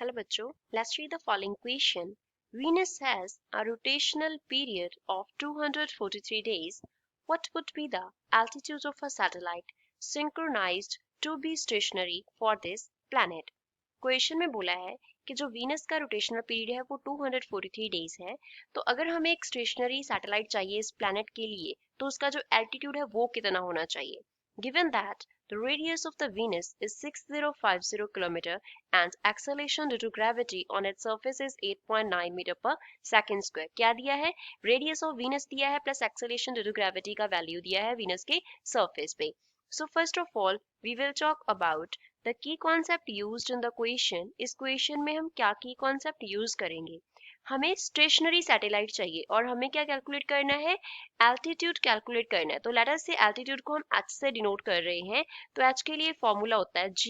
Hello bachcho, let's read the following question. Venus has a rotational period of 243 days. What would be the altitude of a satellite synchronized to be stationary for this planet? Question में बोला है कि जो Venus का rotational period है वो 243 days है। तो अगर हमें एक स्टेशनरी सैटेलाइट चाहिए इस प्लैनेट के लिए तो उसका जो एल्टीट्यूड है वो कितना होना चाहिए। Given that the radius of the Venus is 6050 km and acceleration due to gravity on its surface is 8.9 meter per second square। क्या दिया है? रेडियस ऑफ वीनस दिया है plus acceleration due to gravity का वैल्यू दिया है Venus के surface पे। So first of all we will talk about the key concept used in the question। इस क्वेश्चन में हम क्या की कॉन्सेप्ट यूज करेंगे? हमें स्टेशनरी सैटेलाइट चाहिए और हमें क्या कैलकुलेट करना है? एल्टीट्यूड कैलकुलेट करना है। तो लेट अस से एल्टीट्यूड को हम h से डिनोट कर रहे हैं। तो h के लिए फॉर्मूला होता है g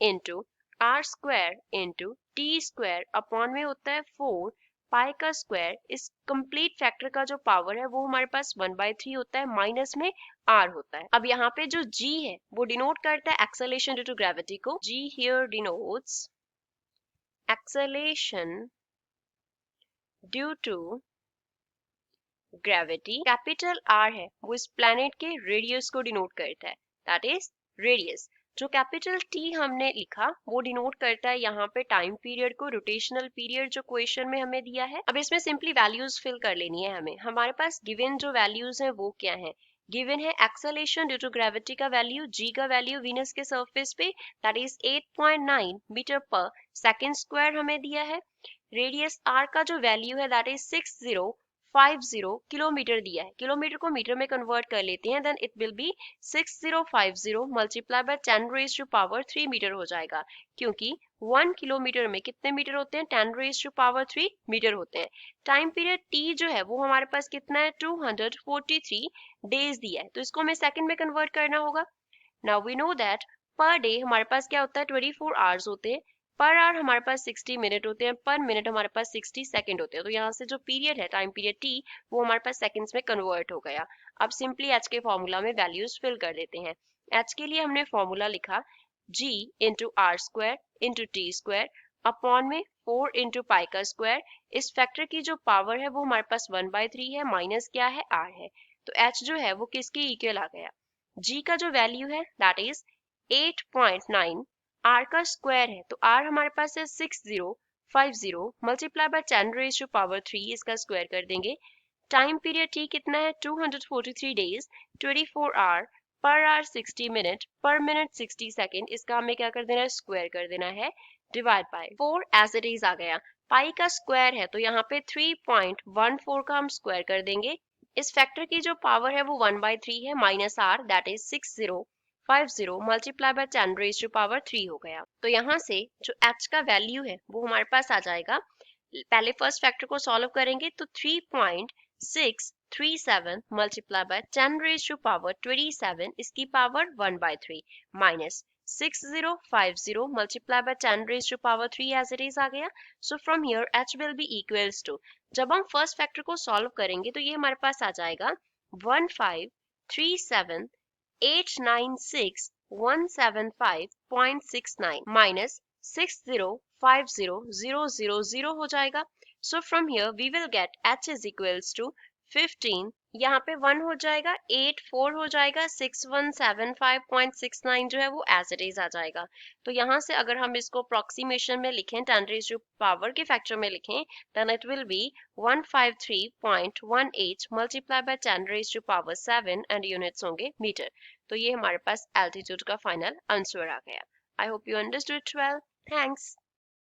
into R square into T square upon में होता है 4 पाई का स्क्वायर। इस कंप्लीट फैक्टर का जो पावर है वो हमारे पास 1/3 होता है, माइनस में r होता है। अब यहाँ पे जो g है वो डिनोट करता है एक्सेलरेशन ड्यू टू ग्रेविटी को। g here denotes acceleration due to gravity. Capital R है वो इस प्लैनेट के रेडियस को डिनोट करता है, दैट इज रेडियस। जो कैपिटल टी हमने लिखा वो डिनोट करता है यहाँ पे टाइम पीरियड को, रोटेशनल पीरियड जो क्वेश्चन में हमें दिया है। अब इसमें सिंपली वैल्यूज फिल कर लेनी है हमें। हमारे पास गिवन जो वैल्यूज हैं वो क्या है? गिवन है एक्सेलरेशन ड्यू टू ग्रेविटी का वैल्यू, जी का वैल्यू वीनस के सरफेस पे दैट इज 8.9 मीटर पर सेकंड स्क्वायर हमें दिया है। रेडियस आर का जो वैल्यू है दैट इज 6050 किलोमीटर दिया है। किलोमीटर को मीटर में कन्वर्ट कर लेते हैं, then it will be 6050 multiply by 10 raise to power 3 metre हो जाएगा, क्योंकि 1 किलोमीटर में कितने मीटर होते हैं? 10 रेज टू पावर 3 मीटर होते हैं। टाइम पीरियड टी जो है वो हमारे पास कितना है? 243 डेज दिया है, तो इसको हमें सेकंड में कन्वर्ट करना होगा। Now we know that per day हमारे पास क्या होता है? 24 आवर्स होते हैं। पर आवर हमारे पास 60 मिनट होते हैं, पर मिनट हमारे पास 60 सेकंड होते हैं। तो यहाँ से जो पीरियड है, टाइम पीरियड टी, वो हमारे पास सेकंड्स में कन्वर्ट हो गया। अब सिंपली एच के फॉर्मूला में वैल्यूज फिल कर देते हैं। एच के लिए हमने फॉर्मूला लिखा g into R square into T square upon में 4 इंटू पाई का स्क्वायर। इस फैक्टर की जो पावर है वो हमारे पास 1/3 है, माइनस क्या है? r है। तो h जो है वो किसके इक्वल आ गया? g का जो वैल्यू है दैट इज 8.9, r का स्क्वायर है तो r हमारे पास है 6050 multiply by 10 raise to power 3, इसका स्क्वायर कर देंगे। टाइम पीरियड t कितना है? 243 days, 24 hour, per hour 60 minute, per minute 60 second. इसका हमें क्या कर देना है? स्क्वायर कर देना है, divide by 4 as it is आ गया। पाई का स्क्वायर है तो यहाँ पे 3.14 का हम स्क्वायर कर देंगे। इस फैक्टर की जो पावर है वो 1/3 है, minus r that is 6050 multiply by 10 raise to power 3 हो गया। तो यहाँ से जो h का वैल्यू है वो हमारे पास आ जाएगा। पहले फर्स्ट फैक्टर को सॉल्व करेंगे तो 3.637 multiply by 10 raise to power 27, इसकी power 1/3 minus 6050 multiply by 10 raise to power 3 as it is आ गया। So from here h will be equals to, जब हम फर्स्ट फैक्टर को सॉल्व करेंगे तो ये हमारे पास आ जाएगा 1537896175175.69 माइनस 6050000 हो जाएगा। So from here we will get h is equals to 15, यहाँ पे 1 हो जाएगा, 8 4 हो जाएगा, 6175.69 जो है वो एज इट इज आ जाएगा। तो यहाँ से अगर हम इसको अप्रोक्सीमेशन में लिखें, 10 रेज टू पावर के फैक्टर में लिखें, then it will be 153.18 multiply by 10 raise to power 7 and units होंगे मीटर। तो ये हमारे पास एल्टीट्यूड का फाइनल आंसर आ गया। I hope you understood it well. Thanks.